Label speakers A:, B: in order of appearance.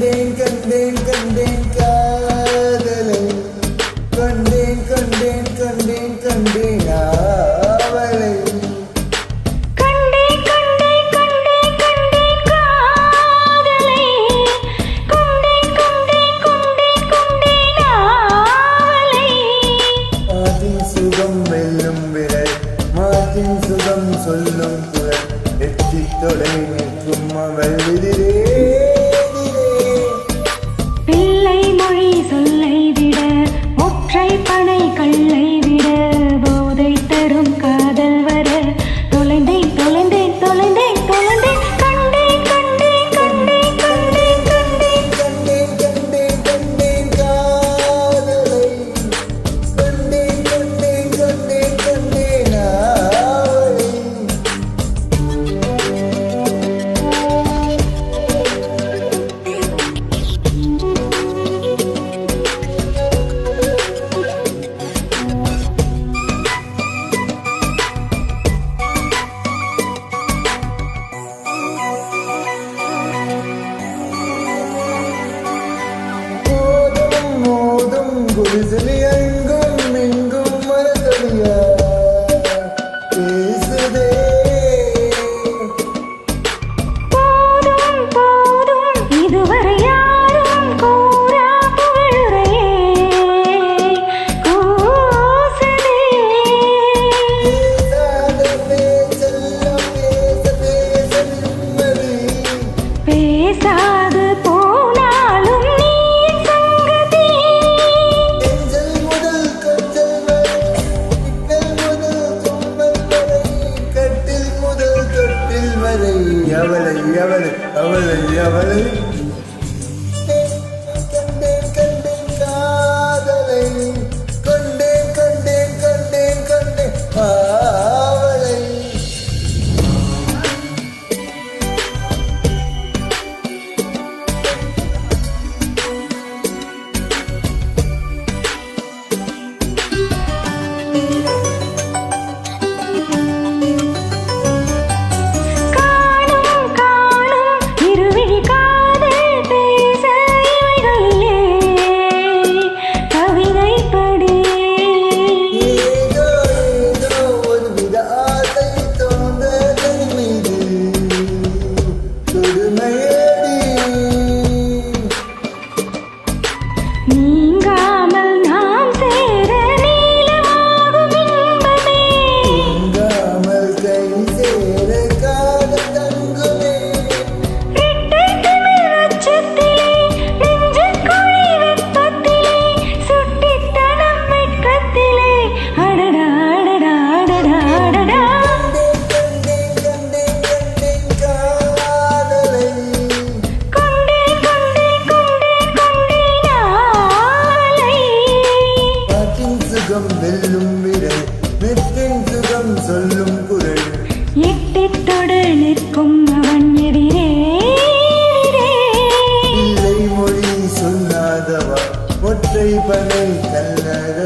A: கண்டேன் கண்டேன் கண்டேன் காதலை கண்டேன் கண்டேன் கண்டேன் கண்டேன் ஆவலை சுகம் வெல்லும் விரல் மாற்றின் சுகம் சொல்லும் குரல் எட்டி தொடை நிற்கும் அவள் விதிரே
B: பிள்ளை மொழி சொல்லை விட ஒற்றை பனை கல்லை விட போதை தரும் காதல் வர தொலைந்தேன் தொலைந்தேன் தொலைந்தேன் தொலைந்தேன் கண்டேன் கண்டேன் கண்டேன் கண்டேன் கண்டேன்
A: கண்டேன் கண்டேன் கண்டேன் காதலை கண்டேன் கண்டேன் கண்டேன் கண்டேன் ஆவலை குடிசலி எங்கும் எங்கும் மரத்தடியா பேசுதே
B: போதும் போதும் இதுவரை யாரும் கூறா புகழுரையே கூசதே
A: பேசாத பேச்செல்லாம் பேச பேச நிம்மதி
B: பேசாது போனாலும் நீ சங்கதி
A: நெஞ்சல் முதல் கொஞ்சல் வரை பின்னல் முதல் தும்பல் வரை கட்டில் முதல் தொட்டில் வரை அவளை அவளை அவளை அவளை கண்டேன் கண்டேன் காதலை கண்டேன் கண்டேன் கண்டேன் கண்டேன் ஆவலை
B: காணும் காணும் இருவிழி காதல் பேச இவைகளிலே கவிதை படி
A: ஏதோ ஏதோ ஒருவித ஆசை தோன்றதன் மீது கொடுமையடி
B: நீங்காமல் நாம் சேர நீளமாகும் இன்பமே
A: உங்காமல் கை சேர காதல் தங்குமே
B: ரெட்டை தமிழ் அச்சத்திலே நெஞ்சில் குழி வெப்பத்திலே சுட்டித்தனம் வெட்கத்திலே அடடா அடடா அடடா அடடா
A: கண்டேன் கண்டேன் கண்டேன் காதலை
B: கொண்டேன் கொண்டேன் கொண்டேன் கொண்டேன் ஆவலை
A: காற்றின் சுகம் வெல்லும் விரல் நெற்றின் சுகம் சொல்லும் குரல்
B: எட்டித் தொடு நிற்கும் அவன் எதிரே எதிரே.
A: இல்லை மொழி சொல்லாதவா ஒற்றை பனை கல்லற